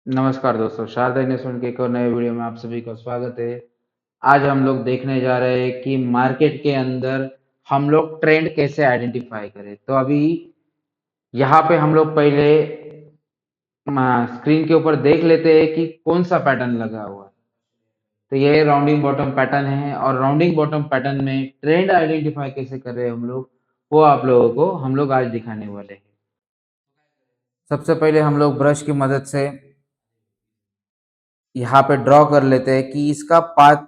नमस्कार दोस्तों, शारदा इन्वेस्टमेंट के एक और नए वीडियो में आप सभी का स्वागत है। आज हम लोग देखने जा रहे हैं कि मार्केट के अंदर हम लोग ट्रेंड कैसे आइडेंटिफाई करें। तो अभी यहाँ पे हम लोग पहले स्क्रीन के ऊपर देख लेते हैं कि कौन सा पैटर्न लगा हुआ है। तो ये राउंडिंग बॉटम पैटर्न है और राउंडिंग बॉटम पैटर्न में ट्रेंड आइडेंटिफाई कैसे कर रहे हैं हम लोग, वो आप लोगों को हम लोग आज दिखाने वाले हैं। सबसे पहले हम लोग ब्रश की मदद से यहाँ पे ड्रॉ कर लेते हैं कि इसका पाथ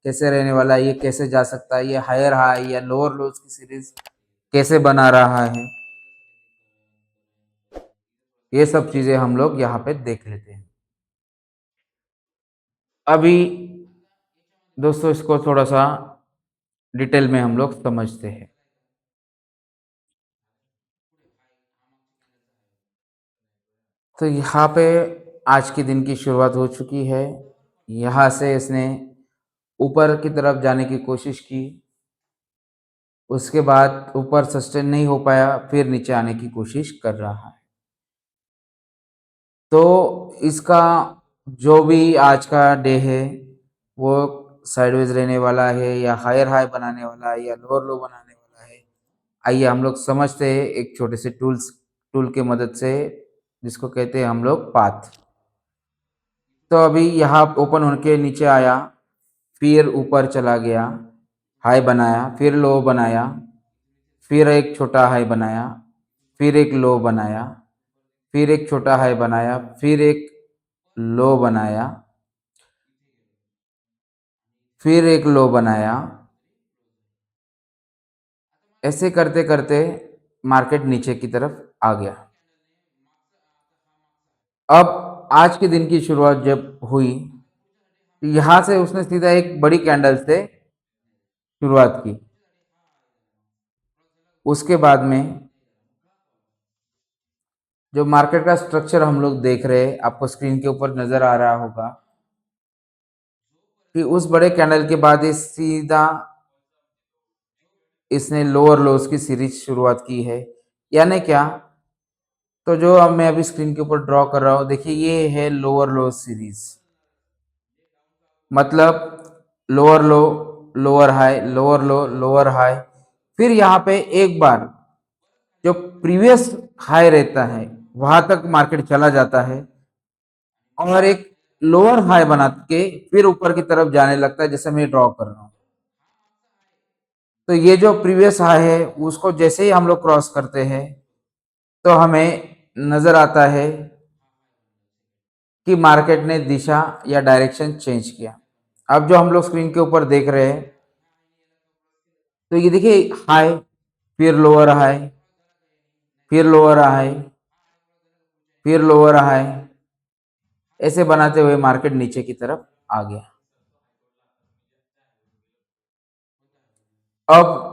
कैसे रहने वाला है, ये कैसे जा सकता है, ये हायर हाई या लोअर लोज की सीरीज कैसे बना रहा है। ये सब चीजें हम लोग यहाँ पे देख लेते हैं। अभी दोस्तों इसको थोड़ा सा डिटेल में हम लोग समझते हैं। तो यहाँ पे आज के दिन की शुरुआत हो चुकी है। यहाँ से इसने ऊपर की तरफ जाने की कोशिश की, उसके बाद ऊपर सस्टेन नहीं हो पाया, फिर नीचे आने की कोशिश कर रहा है। तो इसका जो भी आज का डे है वो साइडवेज रहने वाला है या हायर हाई बनाने वाला है या लोअर लो बनाने वाला है। आइए हम लोग समझते हैं एक छोटे से टूल के मदद से, जिसको कहते हैं हम लोग पाथ। तो अभी यहाँ ओपन होके नीचे आया, फिर ऊपर चला गया, हाई बनाया, फिर लो बनाया, फिर एक छोटा हाई बनाया, फिर एक लो बनाया, फिर एक छोटा हाई बनाया, फिर एक लो बनाया, फिर एक लो बनाया। ऐसे करते करते मार्केट नीचे की तरफ आ गया। अब आज के दिन की शुरुआत जब हुई तो यहाँ से उसने सीधा एक बड़ी कैंडल से शुरुआत की। उसके बाद में जो मार्केट का स्ट्रक्चर हम लोग देख रहे हैं, आपको स्क्रीन के ऊपर नजर आ रहा होगा कि उस बड़े कैंडल के बाद ये सीधा इसने लोअर लोज की सीरीज शुरुआत की है। यानी क्या, तो जो अब मैं अभी स्क्रीन के ऊपर ड्रॉ कर रहा हूँ, देखिए ये है लोअर लोज सीरीज। मतलब लोअर लो, लोअर हाई, लोअर लो, लोअर हाई, फिर यहाँ पे एक बार जो प्रीवियस हाई रहता है वहां तक मार्केट चला जाता है और एक लोअर हाई बना के फिर ऊपर की तरफ जाने लगता है, जैसे मैं ड्रॉ कर रहा हूँ। तो ये जो प्रीवियस हाई है उसको जैसे ही हम लोग क्रॉस करते हैं तो हमें नजर आता है कि मार्केट ने दिशा या डायरेक्शन चेंज किया। अब जो हम लोग स्क्रीन के ऊपर देख रहे हैं, तो ये देखिए हाई, फिर लोअर हाई, फिर लोअर हाई, फिर लोअर हाई, ऐसे बनाते हुए मार्केट नीचे की तरफ आ गया। अब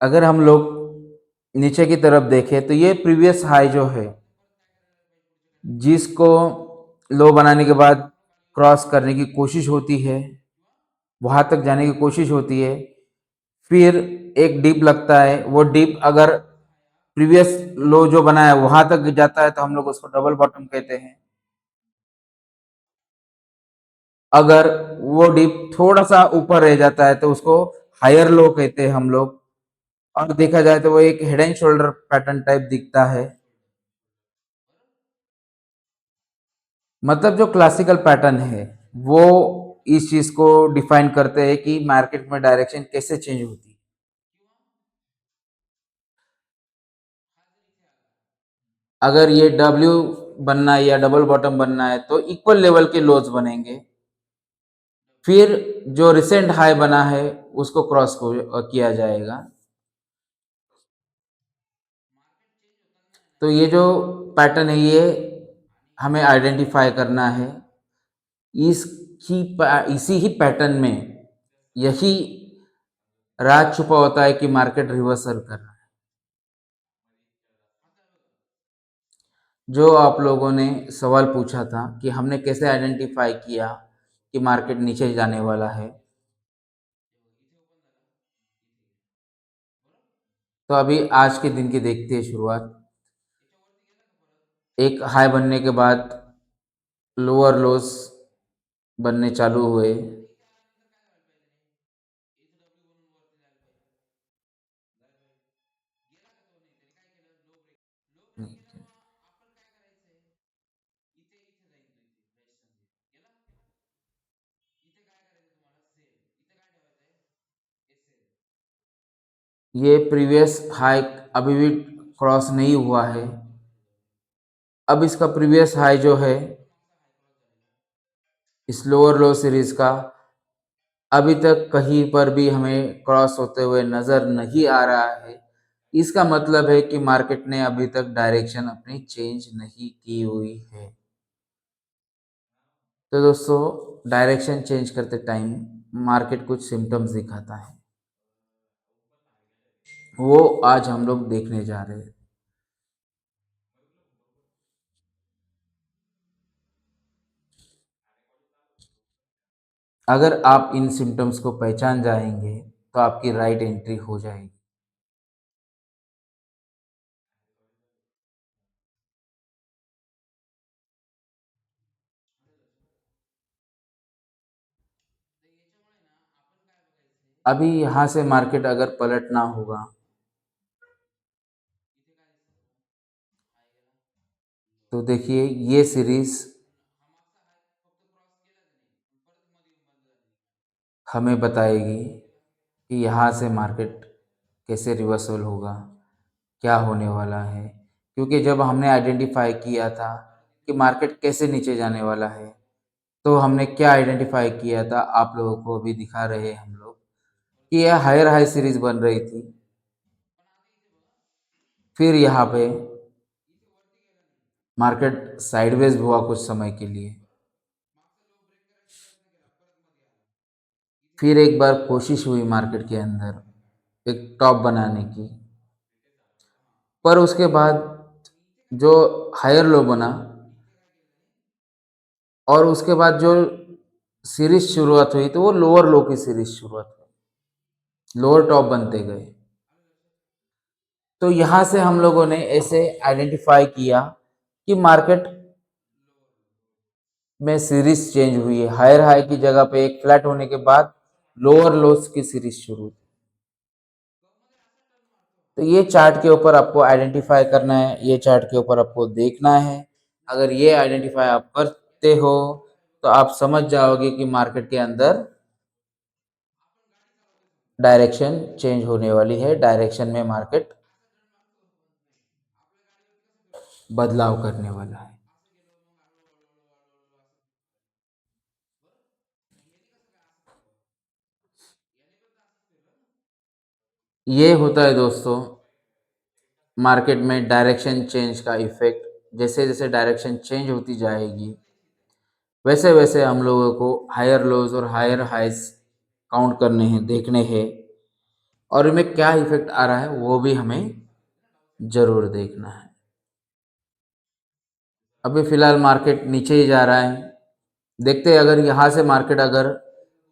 अगर हम लोग नीचे की तरफ देखें तो ये प्रीवियस हाई जो है, जिसको लो बनाने के बाद क्रॉस करने की कोशिश होती है, वहां तक जाने की कोशिश होती है, फिर एक डिप लगता है। वो डिप अगर प्रीवियस लो जो बना है वहां तक जाता है तो हम लोग उसको डबल बॉटम कहते हैं। अगर वो डिप थोड़ा सा ऊपर रह जाता है तो उसको हायर लो कहते हैं हम लोग। और देखा जाए तो वो एक head and shoulder pattern type दिखता है। मतलब जो क्लासिकल पैटर्न है वो इस चीज को डिफाइन करते हैं कि मार्केट में डायरेक्शन कैसे चेंज होती है। अगर ये डब्ल्यू बनना है या डबल बॉटम बनना है तो इक्वल लेवल के लोज बनेंगे, फिर जो रिसेंट हाई बना है उसको क्रॉस किया जाएगा। तो ये जो पैटर्न है ये हमें आइडेंटिफाई करना है। इसी ही पैटर्न में यही राज छुपा होता है कि मार्केट रिवर्सल कर रहा है। जो आप लोगों ने सवाल पूछा था कि हमने कैसे आइडेंटिफाई किया कि मार्केट नीचे जाने वाला है, तो अभी आज के दिन की देखते हैं शुरुआत। एक हाई बनने के बाद लोअर लोस बनने चालू हुए। ये प्रीवियस हाई अभी भी क्रॉस नहीं हुआ है। अब इसका प्रीवियस हाई जो है इस लोअर लो सीरीज का अभी तक कहीं पर भी हमें क्रॉस होते हुए नजर नहीं आ रहा है। इसका मतलब है कि मार्केट ने अभी तक डायरेक्शन अपनी चेंज नहीं की हुई है। तो दोस्तों, डायरेक्शन चेंज करते टाइम मार्केट कुछ सिम्टम्स दिखाता है, वो आज हम लोग देखने जा रहे हैं। अगर आप इन सिम्टम्स को पहचान जाएंगे तो आपकी राइट एंट्री हो जाएगी। अभी यहाँ से मार्केट अगर पलटना होगा तो देखिए ये सीरीज हमें बताएगी कि यहाँ से मार्केट कैसे रिवर्सल होगा, क्या होने वाला है। क्योंकि जब हमने आइडेंटिफाई किया था कि मार्केट कैसे नीचे जाने वाला है, तो हमने क्या आइडेंटिफाई किया था आप लोगों को अभी दिखा रहे हैं हम लोग कि यह हायर हाई सीरीज बन रही थी। फिर यहाँ पे मार्केट साइडवेज हुआ कुछ समय के लिए, फिर एक बार कोशिश हुई मार्केट के अंदर एक टॉप बनाने की, पर उसके बाद जो हायर लो बना और उसके बाद जो सीरीज शुरुआत हुई तो वो लोअर लो की सीरीज शुरुआत हुई, लोअर टॉप बनते गए। तो यहाँ से हम लोगों ने ऐसे आइडेंटिफाई किया कि मार्केट में सीरीज चेंज हुई है। हायर हाई की जगह पे एक फ्लैट होने के बाद लोअर लोस की सीरीज शुरू हुई। तो ये चार्ट के ऊपर आपको आइडेंटिफाई करना है, ये चार्ट के ऊपर आपको देखना है। अगर ये आइडेंटिफाई आप करते हो तो आप समझ जाओगे कि मार्केट के अंदर डायरेक्शन चेंज होने वाली है, डायरेक्शन में मार्केट बदलाव करने वाला है। ये होता है दोस्तों मार्केट में डायरेक्शन चेंज का इफेक्ट। जैसे जैसे डायरेक्शन चेंज होती जाएगी वैसे वैसे हम लोगों को हायर लोज और हायर हाइज काउंट करने हैं, देखने हैं, और इनमें क्या इफेक्ट आ रहा है वो भी हमें जरूर देखना है। अभी फिलहाल मार्केट नीचे ही जा रहा है। देखते हैं अगर यहाँ से मार्केट अगर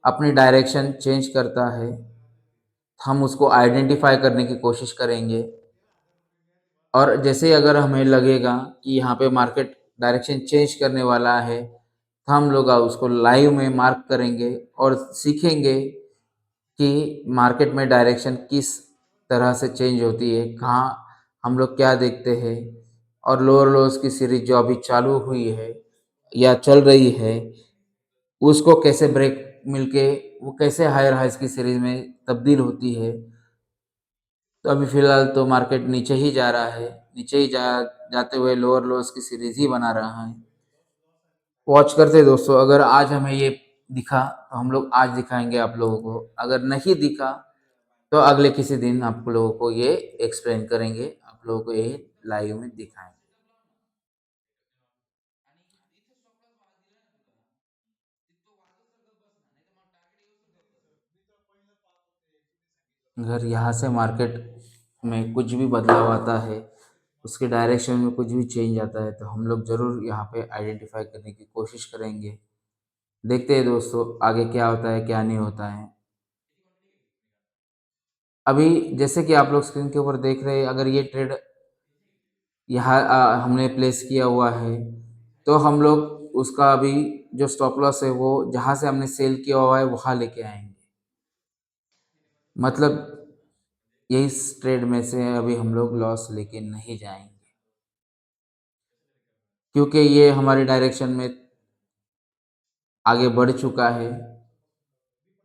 अपनी डायरेक्शन चेंज करता है तो हम उसको आइडेंटिफाई करने की कोशिश करेंगे। और जैसे ही अगर हमें लगेगा कि यहाँ पे मार्केट डायरेक्शन चेंज करने वाला है तो हम लोग उसको लाइव में मार्क करेंगे और सीखेंगे कि मार्केट में डायरेक्शन किस तरह से चेंज होती है, कहाँ हम लोग क्या देखते हैं, और लोअर लोअर्स की सीरीज जो अभी चालू हुई है या चल रही है उसको कैसे ब्रेक मिलके वो कैसे हायर हाइज की सीरीज में तब्दील होती है। तो अभी फिलहाल तो मार्केट नीचे ही जा रहा है, नीचे ही जाते हुए लोअर लोअर्स की सीरीज ही बना रहा है। वॉच करते दोस्तों, अगर आज हमें ये दिखा तो हम लोग आज दिखाएंगे आप लोगों को, अगर नहीं दिखा तो अगले किसी दिन आप लोगों को ये एक्सप्लेन करेंगे, आप लोगों को ये लाइव में दिखाएंगे। अगर यहाँ से मार्केट में कुछ भी बदलाव आता है, उसके डायरेक्शन में कुछ भी चेंज आता है तो हम लोग ज़रूर यहाँ पे आइडेंटिफाई करने की कोशिश करेंगे। देखते हैं दोस्तों आगे क्या होता है क्या नहीं होता है। अभी जैसे कि आप लोग स्क्रीन के ऊपर देख रहे हैं, अगर ये ट्रेड यहाँ हमने प्लेस किया हुआ है, तो हम लोग उसका अभी जो स्टॉप लॉस है वो जहाँ से हमने सेल किया हुआ है वहाँ लेके आएंगे। मतलब इस ट्रेड में से अभी हम लोग लॉस लेके नहीं जाएंगे, क्योंकि ये हमारी डायरेक्शन में आगे बढ़ चुका है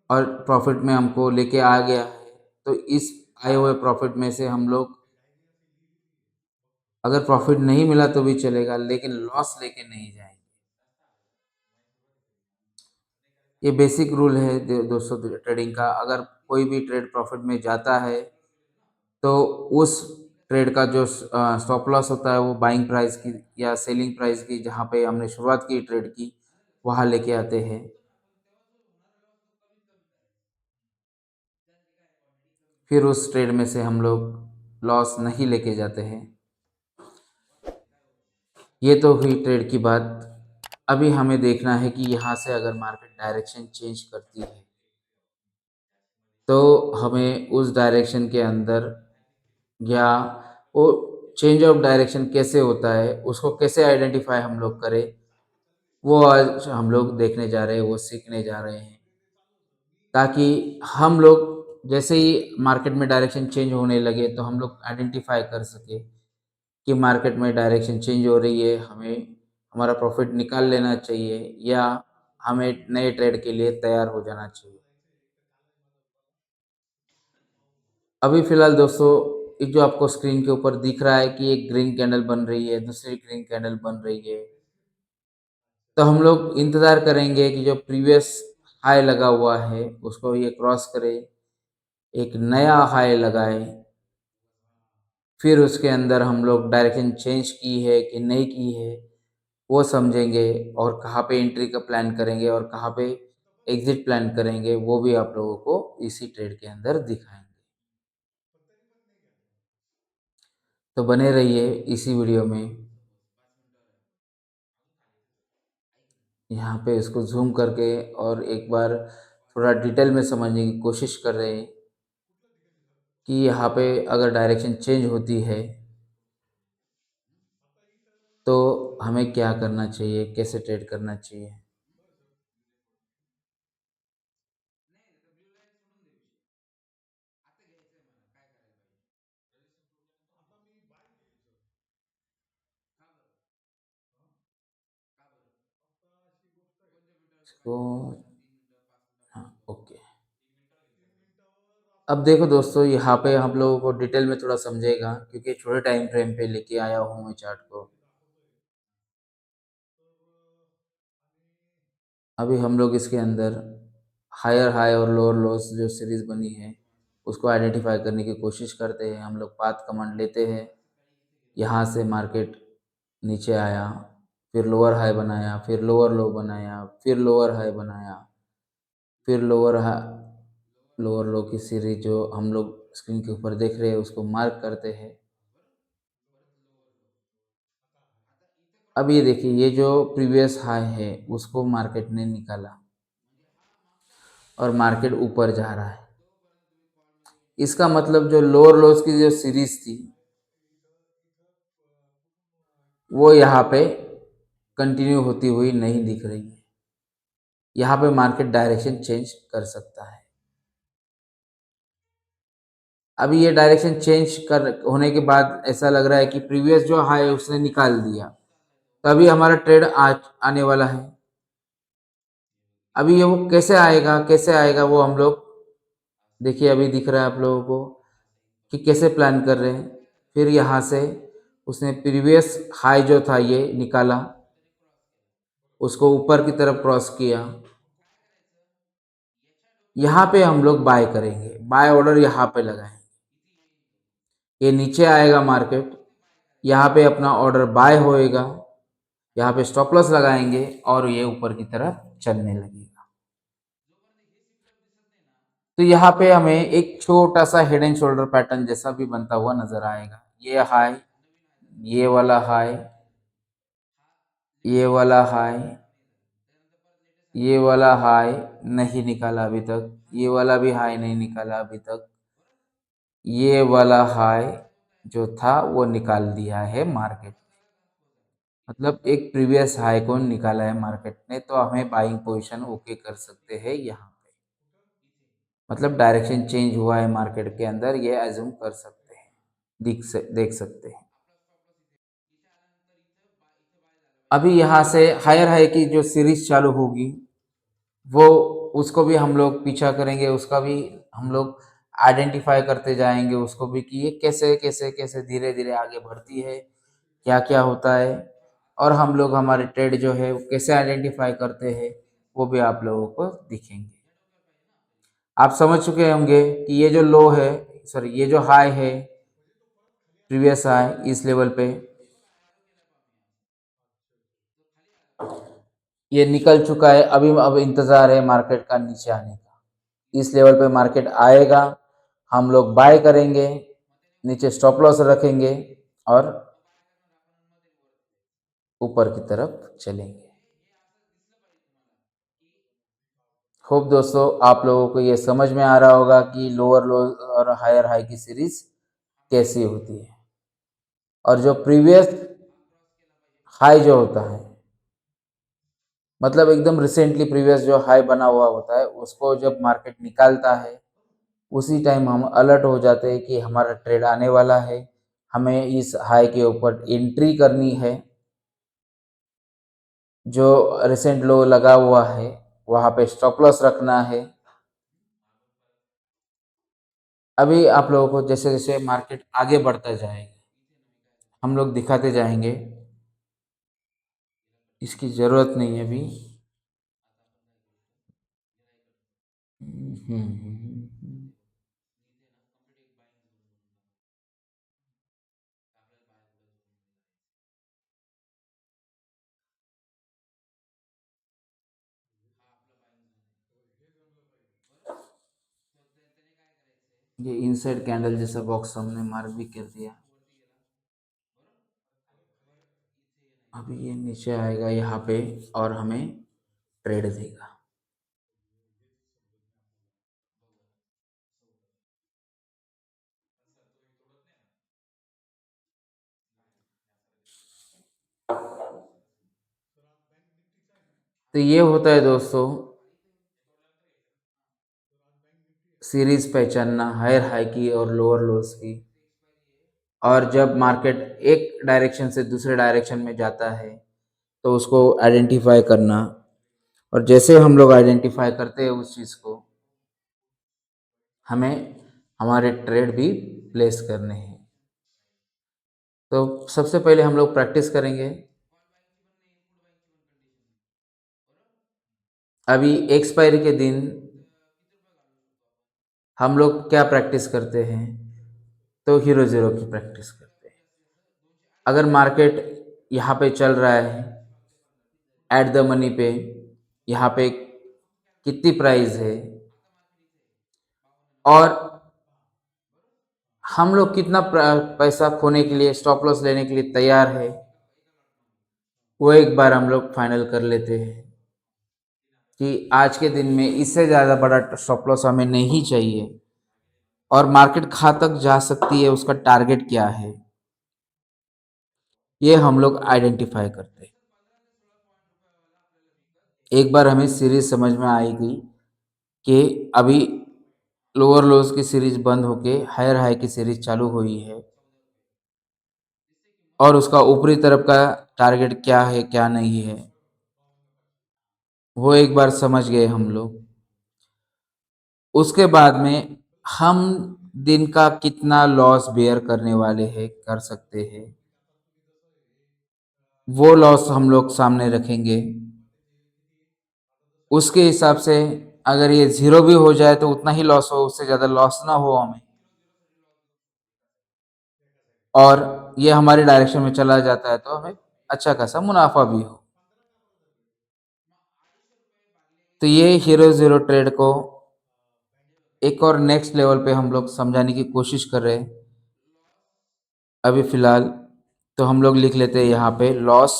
और प्रॉफिट में हमको लेके आ गया है। तो इस आए हुए प्रॉफिट में से हम लोग, अगर प्रॉफिट नहीं मिला तो भी चलेगा, लेकिन लॉस लेके नहीं जाएंगे। ये बेसिक रूल है दोस्तों ट्रेडिंग का। अगर कोई भी ट्रेड प्रॉफिट में जाता है तो उस ट्रेड का जो स्टॉप लॉस होता है वो बाइंग प्राइस की या सेलिंग प्राइस की, जहाँ पे हमने शुरुआत की ट्रेड की, वहाँ लेके आते हैं। फिर उस ट्रेड में से हम लोग लॉस नहीं लेके जाते हैं। ये तो हुई ट्रेड की बात। अभी हमें देखना है कि यहाँ से अगर मार्केट डायरेक्शन चेंज करती है तो हमें उस डायरेक्शन के अंदर, या वो चेंज ऑफ डायरेक्शन कैसे होता है, उसको कैसे आइडेंटिफाई हम लोग करें, वो आज हम लोग देखने जा रहे हैं, वो सीखने जा रहे हैं, ताकि हम लोग जैसे ही मार्केट में डायरेक्शन चेंज होने लगे तो हम लोग आइडेंटिफाई कर सके कि मार्केट में डायरेक्शन चेंज हो रही है, हमें हमारा प्रॉफिट निकाल लेना चाहिए या हमें नए ट्रेड के लिए तैयार हो जाना चाहिए। अभी फिलहाल दोस्तों, एक जो आपको स्क्रीन के ऊपर दिख रहा है कि एक ग्रीन कैंडल बन रही है, दूसरी ग्रीन कैंडल बन रही है, तो हम लोग इंतज़ार करेंगे कि जो प्रीवियस हाई लगा हुआ है उसको ये क्रॉस करे, एक नया हाई लगाए, फिर उसके अंदर हम लोग डायरेक्शन चेंज की है कि नहीं की है वो समझेंगे, और कहाँ पे एंट्री का प्लान करेंगे और कहाँ पे एग्जिट प्लान करेंगे वो भी आप लोगों को इसी ट्रेड के अंदर दिखाएंगे। तो बने रहिए इसी वीडियो में। यहाँ पे इसको ज़ूम करके और एक बार थोड़ा डिटेल में समझने की कोशिश कर रहे हैं कि यहाँ पे अगर डायरेक्शन चेंज होती है तो हमें क्या करना चाहिए, कैसे ट्रेड करना चाहिए। इसको, हाँ, ओके। अब देखो दोस्तों, यहाँ पे हम लोगों को डिटेल में थोड़ा समझेगा, क्योंकि छोटे टाइम फ्रेम पे लेके आया हूँ मैं चार्ट को। अभी हम लोग इसके अंदर हायर हाई और लोअर लॉस जो सीरीज बनी है उसको आइडेंटिफाई करने की कोशिश करते हैं। हम लोग पाथ कमांड लेते हैं, यहाँ से मार्केट नीचे आया, फिर लोअर हाई बनाया, फिर लोअर लो बनाया, फिर लोअर हाई बनाया, फिर लोअर लो की सीरीज जो हम लोग स्क्रीन के ऊपर देख रहे हैं उसको मार्क करते हैं। अब ये देखिए, ये जो प्रीवियस हाई है उसको मार्केट ने निकाला और मार्केट ऊपर जा रहा है। इसका मतलब जो लोअर लोस की जो सीरीज थी वो यहाँ पे कंटिन्यू होती हुई नहीं दिख रही है। यहाँ पे मार्केट डायरेक्शन चेंज कर सकता है। अभी ये डायरेक्शन चेंज कर होने के बाद ऐसा लग रहा है कि प्रीवियस जो हाई उसने निकाल दिया, तभी हमारा ट्रेड आज आने वाला है। अभी ये वो कैसे आएगा, कैसे आएगा वो हम लोग देखिए, अभी दिख रहा है आप लोगों को कि कैसे प्लान कर रहे हैं। फिर यहाँ से उसने प्रीवियस हाई जो था ये निकाला, उसको ऊपर की तरफ क्रॉस किया। यहाँ पे हम लोग बाय करेंगे, बाय ऑर्डर यहाँ पे लगाएंगे। ये नीचे आएगा मार्केट, यहाँ पे अपना ऑर्डर बाय होएगा, यहाँ पे स्टॉप लॉस लगाएंगे और ये ऊपर की तरफ चलने लगेगा। तो यहाँ पे हमें एक छोटा सा हेड एंड शोल्डर पैटर्न जैसा भी बनता हुआ नजर आएगा। ये हाई, ये वाला हाई, ये वाला हाई, ये वाला हाई नहीं निकाला अभी तक, ये वाला भी हाई नहीं निकाला अभी तक, ये वाला हाई जो था वो निकाल दिया है मार्केट, मतलब एक प्रीवियस हाई को निकाला है मार्केट ने, तो हमें बाइंग पोजीशन ओके कर सकते हैं यहाँ पे, मतलब डायरेक्शन चेंज हुआ है मार्केट के अंदर, ये एज्यूम कर सकते हैं, देख सकते हैं। अभी यहाँ से हायर हाई की जो सीरीज चालू होगी वो, उसको भी हम लोग पीछा करेंगे, उसका भी हम लोग आइडेंटिफाई करते जाएंगे उसको भी, कि ये कैसे कैसे कैसे धीरे धीरे आगे बढ़ती है, क्या क्या होता है, और हम लोग हमारे ट्रेड जो है वो कैसे आइडेंटिफाई करते हैं, वो भी आप लोगों को दिखेंगे। आप समझ चुके होंगे कि ये जो लो है, सॉरी ये जो हाई है, प्रीवियस हाई इस लेवल पे ये निकल चुका है, अभी अब इंतजार है मार्केट का नीचे आने का। इस लेवल पे मार्केट आएगा, हम लोग बाय करेंगे, नीचे स्टॉप लॉस रखेंगे और ऊपर की तरफ चलेंगे। होप दोस्तों आप लोगों को ये समझ में आ रहा होगा कि लोअर लो और हायर हाई की सीरीज कैसी होती है, और जो प्रीवियस हाई जो होता है, मतलब एकदम रिसेंटली प्रीवियस जो हाई बना हुआ होता है, उसको जब मार्केट निकालता है उसी टाइम हम अलर्ट हो जाते हैं कि हमारा ट्रेड आने वाला है, हमें इस हाई के ऊपर एंट्री करनी है, जो रिसेंट लो लगा हुआ है वहाँ पे स्टॉप लॉस रखना है। अभी आप लोगों को जैसे जैसे मार्केट आगे बढ़ता जाएगा हम लोग दिखाते जाएंगे, इसकी ज़रूरत नहीं है अभी। ये इनसाइड कैंडल जैसा बॉक्स हमने मार्क भी कर दिया। अभी ये नीचे आएगा यहाँ पे और हमें ट्रेड देगा। तो ये होता है दोस्तों सीरीज पहचानना हायर हाई की और लोअर लोस की, और जब मार्केट एक डायरेक्शन से दूसरे डायरेक्शन में जाता है तो उसको आइडेंटिफाई करना, और जैसे हम लोग आइडेंटिफाई करते हैं उस चीज़ को, हमें हमारे ट्रेड भी प्लेस करने हैं। तो सबसे पहले हम लोग प्रैक्टिस करेंगे। अभी एक्सपायरी के दिन हम लोग क्या प्रैक्टिस करते हैं, तो हीरो ज़ीरो की प्रैक्टिस करते हैं। अगर मार्केट यहाँ पे चल रहा है एट द मनी पे, यहाँ पे कितनी प्राइस है और हम लोग कितना पैसा खोने के लिए, स्टॉप लॉस लेने के लिए तैयार है, वो एक बार हम लोग फाइनल कर लेते हैं कि आज के दिन में इससे ज़्यादा बड़ा स्टॉप लॉस हमें नहीं चाहिए, और मार्केट कहाँ तक जा सकती है, उसका टारगेट क्या है, ये हम लोग आइडेंटिफाई करते हैं। एक बार हमें सीरीज समझ में आएगी कि अभी लोअर लोज की सीरीज बंद होके हायर हाई की सीरीज चालू हुई है, और उसका ऊपरी तरफ का टारगेट क्या है क्या नहीं है, वो एक बार समझ गए हम लोग। उसके बाद में हम दिन का कितना लॉस बेयर करने वाले हैं, कर सकते हैं, वो लॉस हम लोग सामने रखेंगे। उसके हिसाब से अगर ये ज़ीरो भी हो जाए तो उतना ही लॉस हो, उससे ज़्यादा लॉस ना हो हमें, और ये हमारे डायरेक्शन में चला जाता है तो हमें अच्छा खासा मुनाफा भी हो। तो ये हीरो ज़ीरो ट्रेड को एक और नेक्स्ट लेवल पे हम लोग समझाने की कोशिश कर रहे हैं। अभी फ़िलहाल तो हम लोग लिख लेते हैं यहाँ पे लॉस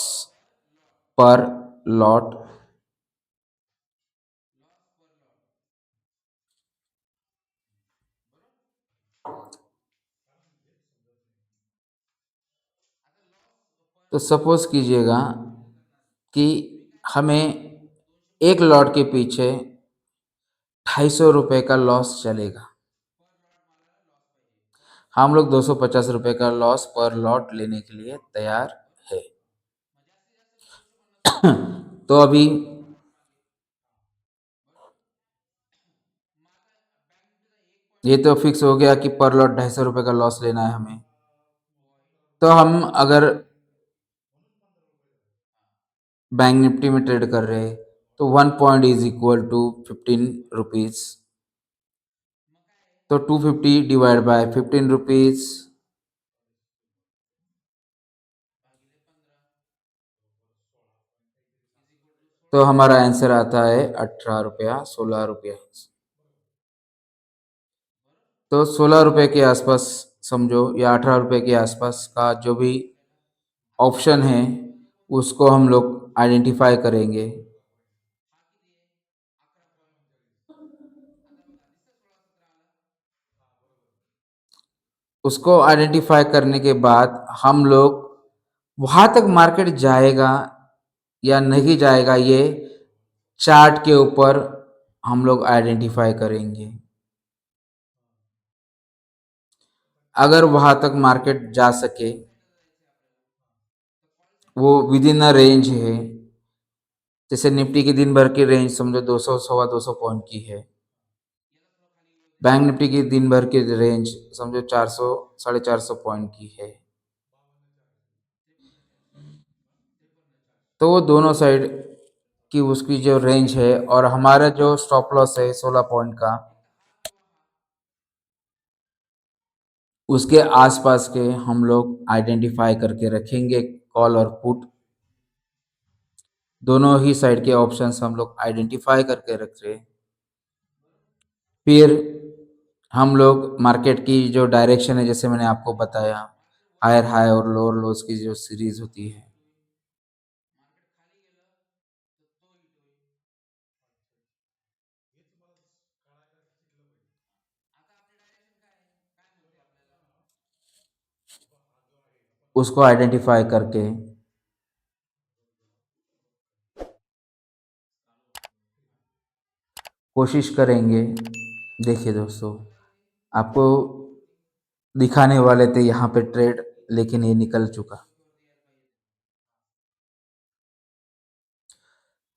पर लॉट, तो सपोज कीजिएगा कि हमें एक लॉट के पीछे 250 रुपये का लॉस चलेगा। हम लोग 250 रुपये का लॉस पर लॉट लेने के लिए तैयार है। तो अभी ये तो फिक्स हो गया कि पर लॉट 250 रुपये का लॉस लेना है हमें। तो हम अगर बैंक निफ्टी में ट्रेड कर रहे हैं तो 1 point is equal to 15 rupees. तो 250 डिवाइड बाय 15 रुपीज, तो हमारा आंसर आता है 18 रुपया 16 रुपया। तो 16 रुपये के आसपास समझो, या 18 रुपये के आसपास का जो भी ऑप्शन है उसको हम लोग आइडेंटिफाई करेंगे। उसको आइडेंटिफाई करने के बाद हम लोग वहाँ तक मार्केट जाएगा या नहीं जाएगा, ये चार्ट के ऊपर हम लोग आइडेंटिफाई करेंगे। अगर वहाँ तक मार्केट जा सके, वो विद इन अ रेंज है। जैसे निफ्टी की दिन भर की रेंज समझो 200 सवा 200 पॉइंट की है। बैंक निफ्टी की दिन भर की रेंज समझो 400 450 पॉइंट की है। तो वो दोनों साइड की उसकी जो रेंज है और हमारा जो स्टॉप लॉस है 16 पॉइंट का, उसके आसपास के हम लोग आइडेंटिफाई करके रखेंगे। कॉल और पुट दोनों ही साइड के ऑप्शंस हम लोग आइडेंटिफाई करके रख रहे हैं। फिर हम लोग मार्केट की जो डायरेक्शन है, जैसे मैंने आपको बताया, हायर हाई और लोअर लोज की जो सीरीज होती है, उसको आइडेंटिफाई करके कोशिश करेंगे। देखिए दोस्तों, आपको दिखाने वाले थे यहाँ पे ट्रेड, लेकिन ये निकल चुका।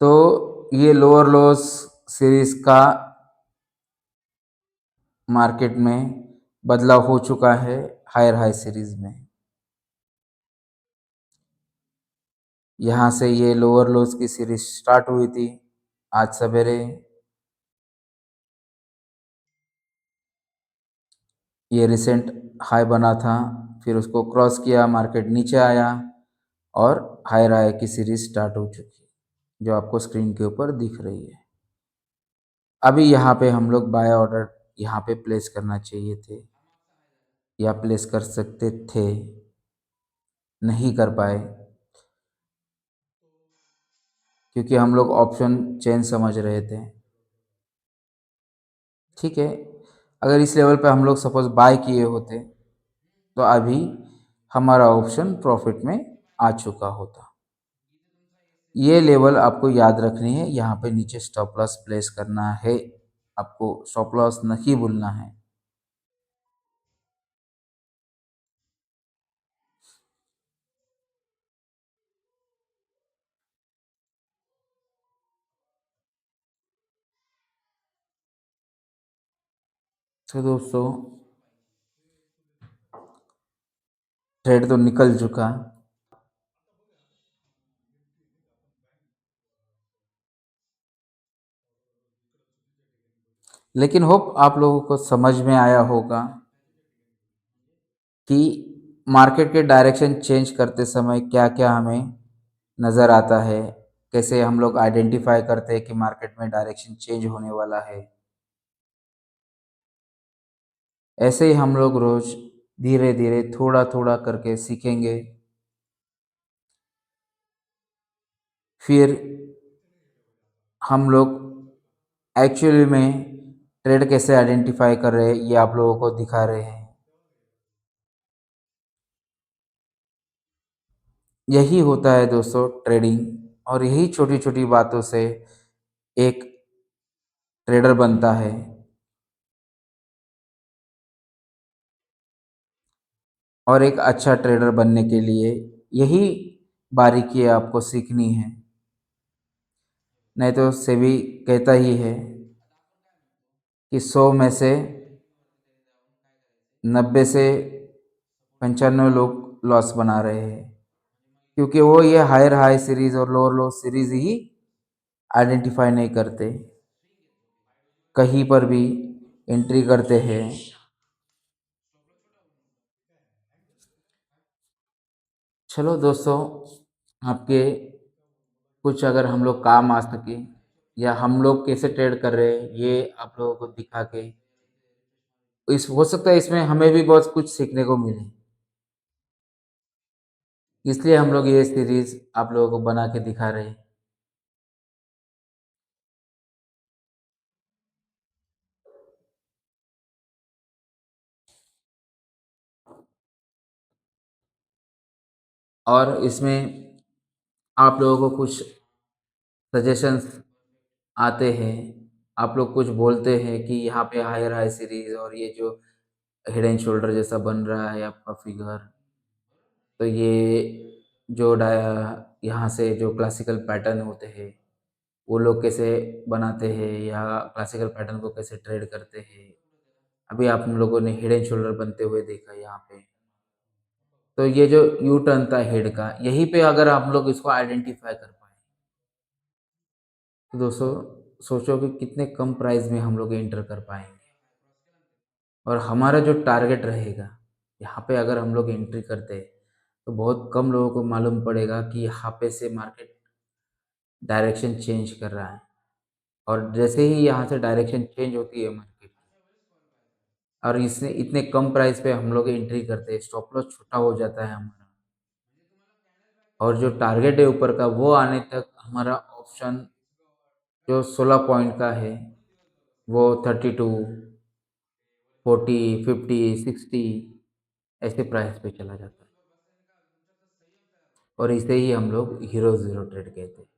तो ये लोअर लॉस सीरीज का मार्केट में बदलाव हो चुका है हायर हाई सीरीज में। यहाँ से ये लोअर लॉस की सीरीज स्टार्ट हुई थी आज सवेरे। ये रिसेंट हाई बना था, फिर उसको क्रॉस किया, मार्केट नीचे आया और हायर हाई की सीरीज स्टार्ट हो चुकी है, जो आपको स्क्रीन के ऊपर दिख रही है। अभी यहाँ पे हम लोग बाय ऑर्डर यहाँ पे प्लेस करना चाहिए थे, या प्लेस कर सकते थे, नहीं कर पाए क्योंकि हम लोग ऑप्शन चेंज समझ रहे थे। ठीक है, अगर इस लेवल पे हम लोग सपोज बाय किए होते तो अभी हमारा ऑप्शन प्रॉफिट में आ चुका होता। ये लेवल आपको याद रखनी है, यहाँ पे नीचे स्टॉप लॉस प्लेस करना है, आपको स्टॉप लॉस नहीं भूलना है। तो दोस्तों, ट्रेड तो निकल चुका, लेकिन होप आप लोगों को समझ में आया होगा कि मार्केट के डायरेक्शन चेंज करते समय क्या क्या हमें नज़र आता है, कैसे हम लोग आइडेंटिफाई करते हैं कि मार्केट में डायरेक्शन चेंज होने वाला है। ऐसे ही हम लोग रोज़ धीरे धीरे थोड़ा थोड़ा करके सीखेंगे। फिर हम लोग एक्चुअली में ट्रेड कैसे आइडेंटिफाई कर रहे हैं ये आप लोगों को दिखा रहे हैं। यही होता है दोस्तों ट्रेडिंग, और यही छोटी-छोटी बातों से एक ट्रेडर बनता है। और एक अच्छा ट्रेडर बनने के लिए यही बारीकियाँ आपको सीखनी है। नहीं तो सेबी कहता ही है कि 100 में से 90 से 95 लोग लॉस बना रहे हैं, क्योंकि वो ये हायर हाई सीरीज और लोअर लो सीरीज ही आइडेंटिफाई नहीं करते, कहीं पर भी एंट्री करते हैं। चलो दोस्तों, आपके कुछ अगर हम लोग काम आ सके, या हम लोग कैसे ट्रेड कर रहे हैं ये आप लोगों को दिखा के, इस हो सकता है इसमें हमें भी बहुत कुछ सीखने को मिले, इसलिए हम लोग ये सीरीज आप लोगों को बना के दिखा रहे हैं। और इसमें आप लोगों को कुछ सजेशंस आते हैं, आप लोग कुछ बोलते हैं कि यहाँ पे हायर हाई सीरीज और ये जो हेड एंड शोल्डर जैसा बन रहा है आपका फिगर, तो ये जो यहाँ से जो क्लासिकल पैटर्न होते हैं वो लोग कैसे बनाते हैं, या क्लासिकल पैटर्न को कैसे ट्रेड करते हैं। अभी आप हम लोगों ने हेड एंड शोल्डर बनते हुए देखा यहाँ पे, तो ये जो यू टर्न था हेड का, यहीं पे अगर हम लोग इसको आइडेंटिफाई कर पाए, तो दोस्तों सोचो कि कितने कम प्राइस में हम लोग एंटर कर पाएंगे। और हमारा जो टारगेट रहेगा, यहाँ पे अगर हम लोग एंट्री करते हैं तो बहुत कम लोगों को मालूम पड़ेगा कि यहाँ पे से मार्केट डायरेक्शन चेंज कर रहा है। और जैसे ही यहाँ से डायरेक्शन चेंज होती है मार्केट, और इसने इतने कम प्राइस पे हम लोग एंट्री करते हैं, स्टॉप लॉस छोटा हो जाता है हमारा, और जो टारगेट है ऊपर का वो आने तक हमारा ऑप्शन जो 16 पॉइंट का है वो 32, 40, 50, 60 ऐसे प्राइस पे चला जाता है। और इसे ही हम लोग हीरो ज़ीरो ट्रेड कहते हैं।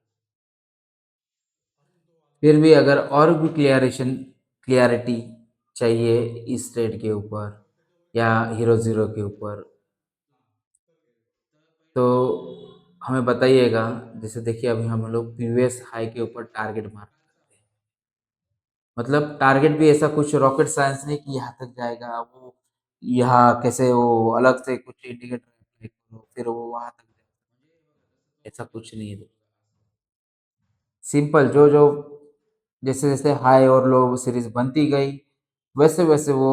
फिर भी अगर और भी क्लियरिटी चाहिए इस ट्रेड के ऊपर या हीरो ज़ीरो के ऊपर, तो हमें बताइएगा। जैसे देखिए अभी हम लोग प्रीवियस हाई के ऊपर टारगेट मार्क करते हैं, मतलब टारगेट भी ऐसा कुछ रॉकेट साइंस नहीं कि यहाँ तक जाएगा, वो यहाँ कैसे वो अलग से कुछ इंडिकेटर अप्लाई करो फिर वो वहाँ तक जाएगा, ऐसा कुछ नहीं है। सिंपल जो जो जैसे जैसे हाई और लो सीरीज बनती गई, वैसे वैसे वो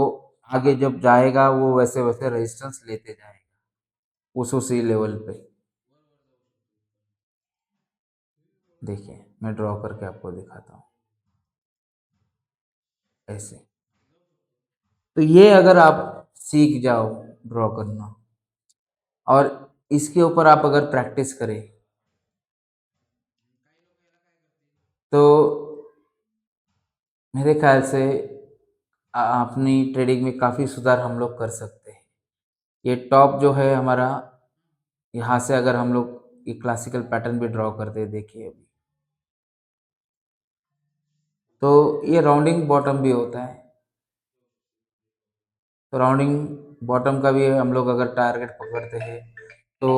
आगे जब जाएगा वो वैसे वैसे रेजिस्टेंस लेते जाएगा उस उसी लेवल पे। देखिए मैं ड्रॉ करके आपको दिखाता हूँ ऐसे। तो ये अगर आप सीख जाओ ड्रॉ करना, और इसके ऊपर आप अगर प्रैक्टिस करें, तो मेरे ख्याल से अपनी ट्रेडिंग में काफ़ी सुधार हम लोग कर सकते हैं। ये टॉप जो है हमारा, यहाँ से अगर हम लोग ये क्लासिकल पैटर्न भी ड्रॉ करते हैं, देखिए अभी, तो ये राउंडिंग बॉटम भी होता है। तो राउंडिंग बॉटम का भी हम लोग अगर टारगेट पकड़ते हैं तो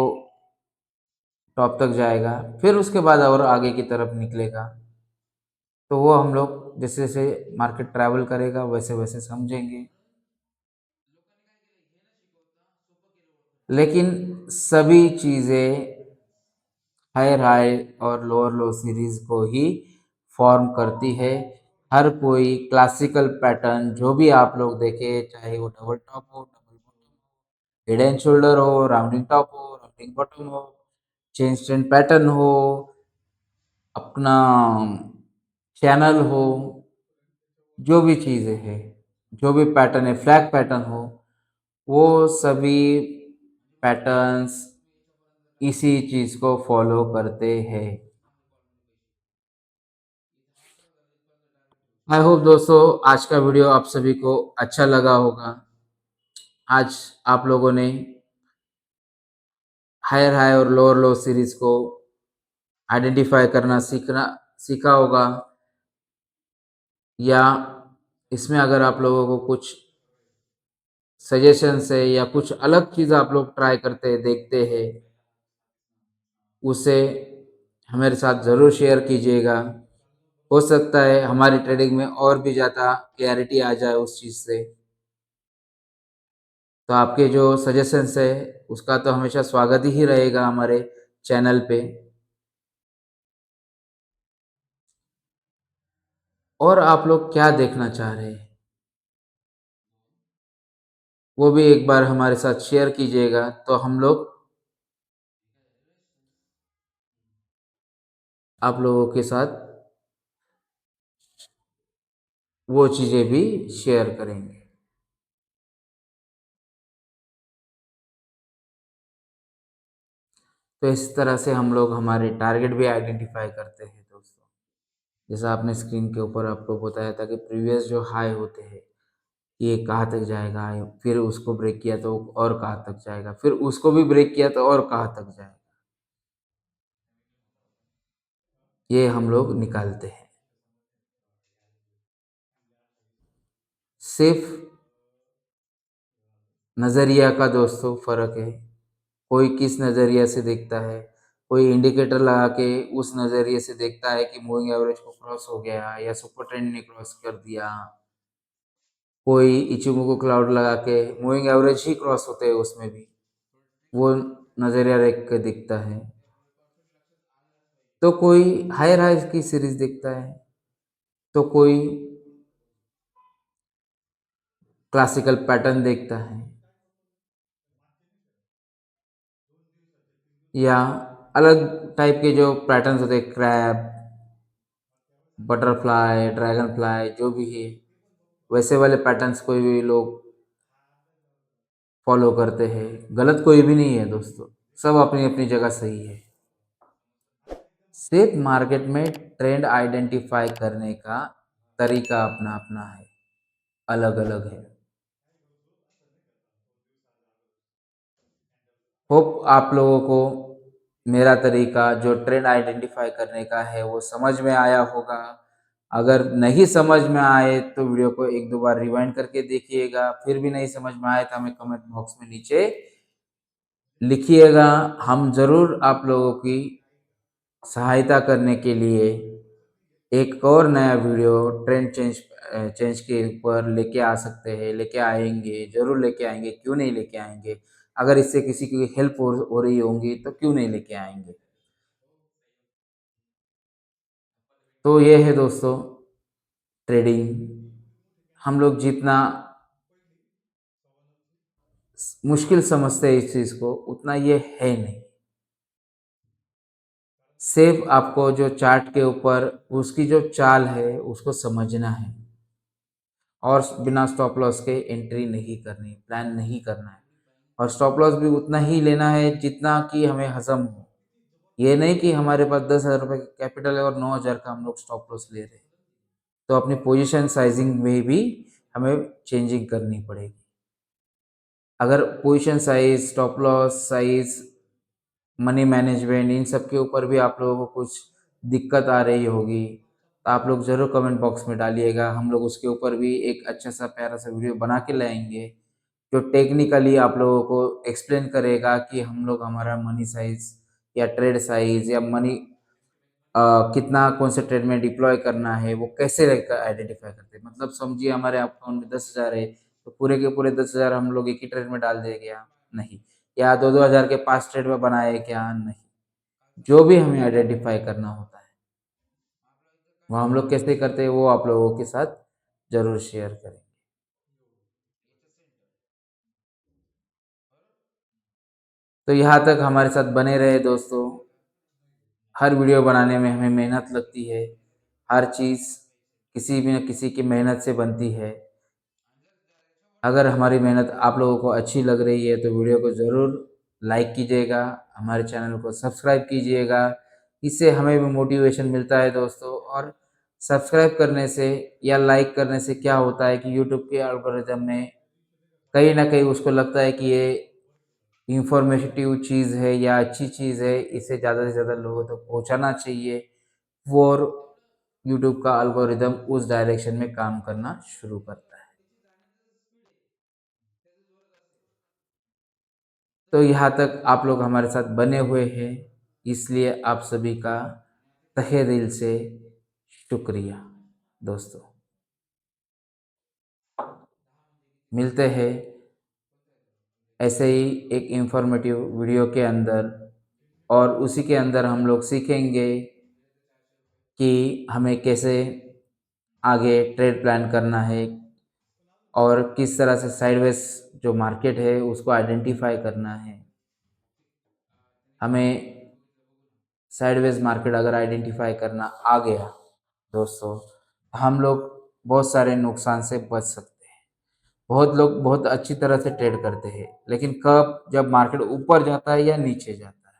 टॉप तक जाएगा, फिर उसके बाद और आगे की तरफ निकलेगा। तो वो हम लोग जैसे जैसे मार्केट ट्रैवल करेगा वैसे वैसे समझेंगे। लेकिन सभी चीज़ें हायर हाई और लोअर लो सीरीज को ही फॉर्म करती है। हर कोई क्लासिकल पैटर्न जो भी आप लोग देखे, चाहे वो डबल टॉप हो, डबल बॉटम हो, हेड एंड शोल्डर हो, राउंडिंग टॉप हो, राउंडिंग बॉटम हो, चेन स्टैंड पैटर्न हो, अपना चैनल हो, जो भी चीज़ें हैं, जो भी पैटर्न है, फ्लैग पैटर्न हो, वो सभी पैटर्न्स इसी चीज़ को फॉलो करते हैं। आई होप दोस्तों आज का वीडियो आप सभी को अच्छा लगा होगा। आज आप लोगों ने हायर हाई और लोअर लो सीरीज को आइडेंटिफाई करना सीखा होगा, या इसमें अगर आप लोगों को कुछ सजेशंस है या कुछ अलग चीज़ आप लोग ट्राई करते हैं, देखते हैं, उसे हमारे साथ ज़रूर शेयर कीजिएगा। हो सकता है हमारी ट्रेडिंग में और भी ज़्यादा क्लैरिटी आ जाए उस चीज़ से। तो आपके जो सजेशंस है उसका तो हमेशा स्वागत ही रहेगा हमारे चैनल पे। और आप लोग क्या देखना चाह रहे हैं वो भी एक बार हमारे साथ शेयर कीजिएगा, तो हम लोग आप लोगों के साथ वो चीज़ें भी शेयर करेंगे। तो इस तरह से हम लोग हमारे टारगेट भी आइडेंटिफाई करते हैं दोस्तों। जैसा आपने स्क्रीन के ऊपर आपको बताया था कि प्रीवियस जो हाई होते हैं, ये कहाँ तक जाएगा, फिर उसको ब्रेक किया तो और कहाँ तक जाएगा, फिर उसको भी ब्रेक किया तो और कहाँ तक जाएगा, ये हम लोग निकालते हैं। सिर्फ नज़रिया का दोस्तों फ़र्क है। कोई किस नज़रिया से देखता है, कोई इंडिकेटर लगा के उस नज़रिए से देखता है कि मूविंग एवरेज को क्रॉस हो गया या सुपर ट्रेंड ने क्रॉस कर दिया। कोई इचिमोको क्लाउड लगा के मूविंग एवरेज ही क्रॉस होते हैं उसमें भी, वो नज़रिया देख के दिखता है। तो कोई हायर हाइज की सीरीज देखता है, तो कोई क्लासिकल पैटर्न देखता है, या अलग टाइप के जो पैटर्न्स होते हैं, क्रैब, बटरफ्लाई, ड्रैगन फ्लाई, जो भी है वैसे वाले पैटर्न्स कोई भी लोग फॉलो करते हैं। गलत कोई भी नहीं है दोस्तों, सब अपनी अपनी जगह सही है। सिर्फ मार्केट में ट्रेंड आइडेंटिफाई करने का तरीका अपना अपना है, अलग अलग है। होप आप लोगों को मेरा तरीका जो ट्रेंड आइडेंटिफाई करने का है वो समझ में आया होगा। अगर नहीं समझ में आए तो वीडियो को एक दो बार रिवाइंड करके देखिएगा, फिर भी नहीं समझ में आए तो हमें कमेंट बॉक्स में नीचे लिखिएगा। हम ज़रूर आप लोगों की सहायता करने के लिए एक और नया वीडियो ट्रेंड चेंज के ऊपर लेके आ सकते हैं, लेके आएंगे, ज़रूर लेके आएंगे, क्यों नहीं लेके आएंगे। अगर इससे किसी की हेल्प हो रही होंगी तो क्यों नहीं लेके आएंगे। तो ये है दोस्तों ट्रेडिंग। हम लोग जितना मुश्किल समझते हैं इस चीज़ को, उतना ये है नहीं। सिर्फ आपको जो चार्ट के ऊपर उसकी जो चाल है उसको समझना है, और बिना स्टॉप लॉस के एंट्री नहीं करनी, प्लान नहीं करना है। और स्टॉप लॉस भी उतना ही लेना है जितना कि हमें हजम हो। ये नहीं कि हमारे पास 10,000 रुपये का कैपिटल है और 9,000 का हम लोग स्टॉप लॉस ले रहे हैं। तो अपनी पोजीशन साइजिंग में भी हमें चेंजिंग करनी पड़ेगी। अगर position size, stop loss size, money management, इन सब के ऊपर भी आप लोगों को कुछ दिक्कत आ रही होगी तो आप लोग ज़रूर कमेंट बॉक्स में डालिएगा। हम लोग उसके ऊपर भी एक अच्छा सा प्यारा सा वीडियो बना के लाएंगे जो टेक्निकली आप लोगों को एक्सप्लेन करेगा कि हम लोग हमारा मनी साइज या ट्रेड साइज या मनी कितना कौन से ट्रेड में डिप्लॉय करना है वो कैसे आइडेंटिफाई करते हैं। मतलब समझिए हमारे अकाउंट में 10,000 है, तो पूरे के पूरे 10,000 हम लोग एक ही ट्रेड में डाल दें क्या? नहीं। या दो दो हज़ार के 5 ट्रेड में बनाए क्या? नहीं। जो भी हमें आइडेंटिफाई करना होता है वो हम लोग कैसे करते हैं वो आप लोगों के साथ जरूर शेयर करें। तो यहाँ तक हमारे साथ बने रहे दोस्तों। हर वीडियो बनाने में हमें मेहनत लगती है, हर चीज़ किसी भी न किसी की मेहनत से बनती है। अगर हमारी मेहनत आप लोगों को अच्छी लग रही है तो वीडियो को ज़रूर लाइक कीजिएगा, हमारे चैनल को सब्सक्राइब कीजिएगा। इससे हमें भी मोटिवेशन मिलता है दोस्तों। और सब्सक्राइब करने से या लाइक करने से क्या होता है कि यूट्यूब के एल्गोरिदम में कहीं न कहीं उसको लगता है कि ये इंफॉर्मेटिव चीज़ है या अच्छी चीज़ है, इसे ज़्यादा से ज़्यादा लोगों तक पहुँचाना चाहिए और यूट्यूब का एल्गोरिदम उस डायरेक्शन में काम करना शुरू करता है। तो यहाँ तक आप लोग हमारे साथ बने हुए हैं, इसलिए आप सभी का तहे दिल से शुक्रिया दोस्तों। मिलते हैं ऐसे ही एक इंफॉर्मेटिव वीडियो के अंदर, और उसी के अंदर हम लोग सीखेंगे कि हमें कैसे आगे ट्रेड प्लान करना है और किस तरह से साइडवेज जो मार्केट है उसको आइडेंटिफाई करना है। हमें साइडवेज मार्केट अगर आइडेंटिफाई करना आ गया दोस्तों, हम लोग बहुत सारे नुकसान से बच सकते हैं। बहुत लोग बहुत अच्छी तरह से ट्रेड करते हैं, लेकिन कब, जब मार्केट ऊपर जाता है या नीचे जाता है,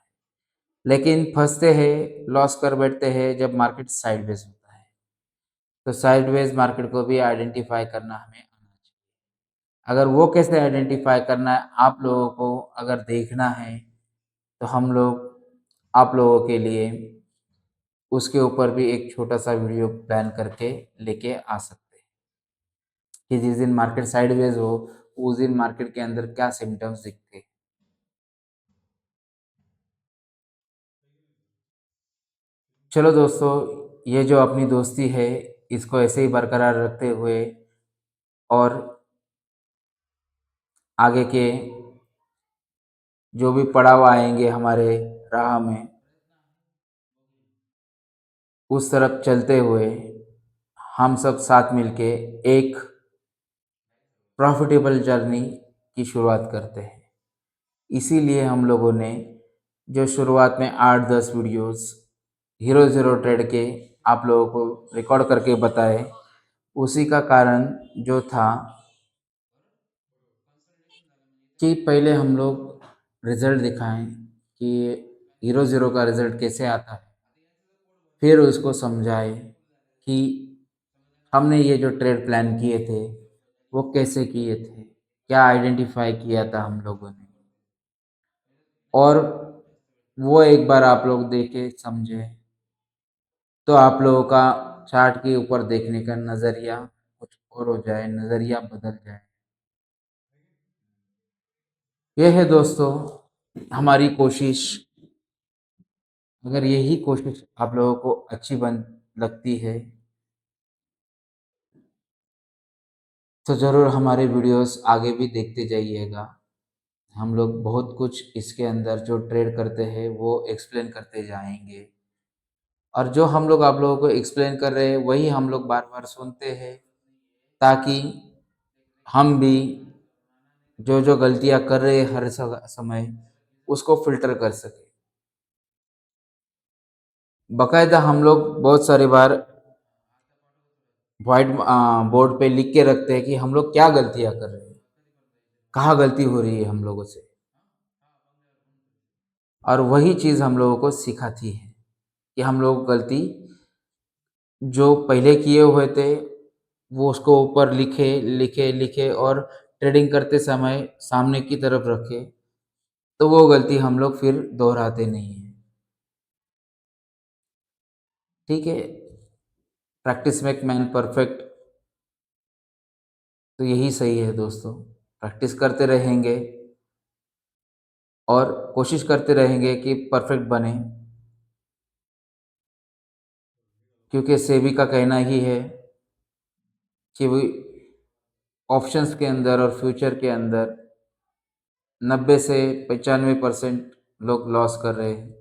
लेकिन फंसते हैं, लॉस कर बैठते हैं जब मार्केट साइडवेज होता है। तो साइडवेज मार्केट को भी आइडेंटिफाई करना हमें आना चाहिए। अगर वो कैसे आइडेंटिफाई करना है आप लोगों को अगर देखना है, तो हम लोग आप लोगों के लिए उसके ऊपर भी एक छोटा सा वीडियो प्लान करके लेके आ सकते हैं कि जिस दिन मार्केट साइडवेज हो उस दिन मार्केट के अंदर क्या सिम्टम्स दिखते हैं। चलो दोस्तों, ये जो अपनी दोस्ती है इसको ऐसे ही बरकरार रखते हुए और आगे के जो भी पड़ाव आएंगे हमारे राह में, उस तरफ चलते हुए हम सब साथ मिलके एक प्रॉफिटेबल जर्नी की शुरुआत करते हैं। इसीलिए हम लोगों ने जो शुरुआत में 8-10 वीडियोस हीरो ज़ीरो ट्रेड के आप लोगों को रिकॉर्ड करके बताए, उसी का कारण जो था कि पहले हम लोग रिज़ल्ट दिखाएं कि हीरो ज़ीरो का रिज़ल्ट कैसे आता है, फिर उसको समझाएं कि हमने ये जो ट्रेड प्लान किए थे वो कैसे किए थे, क्या आइडेंटिफाई किया था हम लोगों ने, और वो एक बार आप लोग देखे समझे तो आप लोगों का चार्ट के ऊपर देखने का नज़रिया कुछ और हो जाए, नज़रिया बदल जाए। ये है दोस्तों हमारी कोशिश। अगर यही कोशिश आप लोगों को अच्छी बन लगती है तो ज़रूर हमारे वीडियोस आगे भी देखते जाइएगा। हम लोग बहुत कुछ इसके अंदर जो ट्रेड करते हैं वो एक्सप्लेन करते जाएंगे, और जो हम लोग आप लोगों को एक्सप्लेन कर रहे हैं वही हम लोग बार बार सुनते हैं, ताकि हम भी जो जो गलतियां कर रहे हैं हर समय उसको फिल्टर कर सके। बकायदा हम लोग बहुत सारी बार व्हाइट बोर्ड पे लिख के रखते हैं कि हम लोग क्या गलतियां कर रहे हैं, कहाँ गलती हो रही है हम लोगों से, और वही चीज़ हम लोगों को सिखाती है कि हम लोग गलती जो पहले किए हुए थे वो उसको ऊपर लिखे लिखे लिखे और ट्रेडिंग करते समय सामने की तरफ रखे, तो वो गलती हम लोग फिर दोहराते नहीं हैं। ठीक है, प्रैक्टिस मेक मैन परफेक्ट, तो यही सही है दोस्तों। प्रैक्टिस करते रहेंगे और कोशिश करते रहेंगे कि परफेक्ट बने, क्योंकि सेबी का कहना ही है कि वो ऑप्शंस के अंदर और फ्यूचर के अंदर 90 से 95% लोग लॉस कर रहे हैं,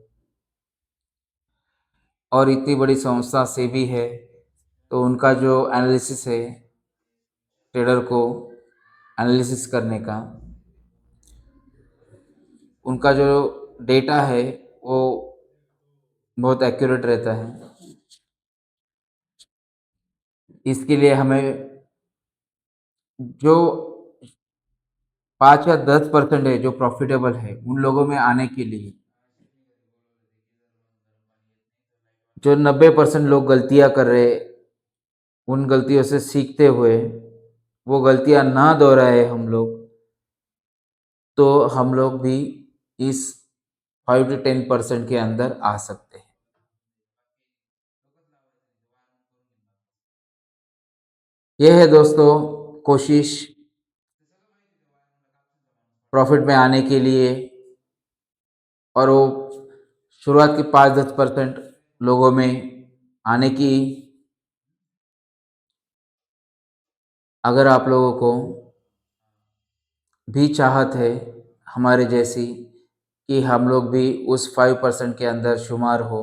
और इतनी बड़ी संस्था सेबी है तो उनका जो एनालिसिस है ट्रेडर को एनालिसिस करने का, उनका जो डेटा है वो बहुत एक्यूरेट रहता है। इसके लिए हमें जो 5 या 10% है जो प्रॉफिटेबल है उन लोगों में आने के लिए, जो 90% लोग गलतियां कर रहे उन गलतियों से सीखते हुए वो गलतियां ना दोहराए हम लोग, तो हम लोग भी इस 5 to 10% के अंदर आ सकते हैं। यह है दोस्तों कोशिश प्रॉफिट में आने के लिए, और वो शुरुआत के 5-10% लोगों में आने की। अगर आप लोगों को भी चाहत है हमारे जैसी कि हम लोग भी उस 5% के अंदर शुमार हो,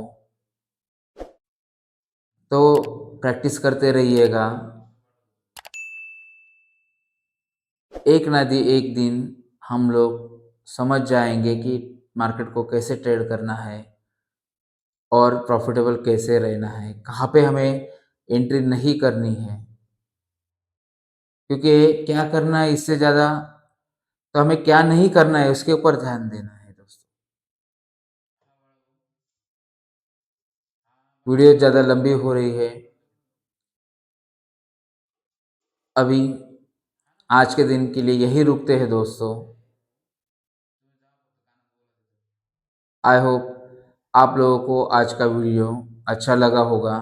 तो प्रैक्टिस करते रहिएगा। एक ना एक दिन हम लोग समझ जाएंगे कि मार्केट को कैसे ट्रेड करना है और प्रॉफिटेबल कैसे रहना है, कहाँ पे हमें एंट्री नहीं करनी है। क्योंकि क्या करना है इससे ज़्यादा तो हमें क्या नहीं करना है उसके ऊपर ध्यान देना है दोस्तों। वीडियो ज़्यादा लंबी हो रही है, अभी आज के दिन के लिए यही रुकते हैं दोस्तों। आई होप आप लोगों को आज का वीडियो अच्छा लगा होगा।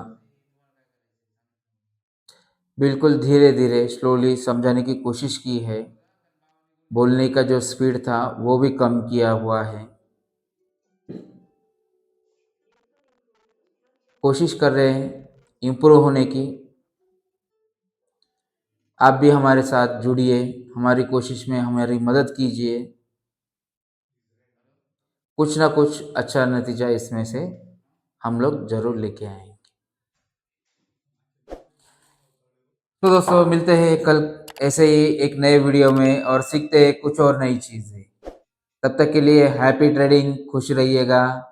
बिल्कुल धीरे धीरे स्लोली समझाने की कोशिश की है, बोलने का जो स्पीड था वो भी कम किया हुआ है। कोशिश कर रहे हैं इम्प्रूव होने की। आप भी हमारे साथ जुड़िए, हमारी कोशिश में हमारी मदद कीजिए। कुछ ना कुछ अच्छा नतीजा इसमें से हम लोग ज़रूर लेके आएंगे। तो दोस्तों मिलते हैं कल ऐसे ही एक नए वीडियो में, और सीखते हैं कुछ और नई चीज़ें। तब तक के लिए हैप्पी ट्रेडिंग, खुश रहिएगा।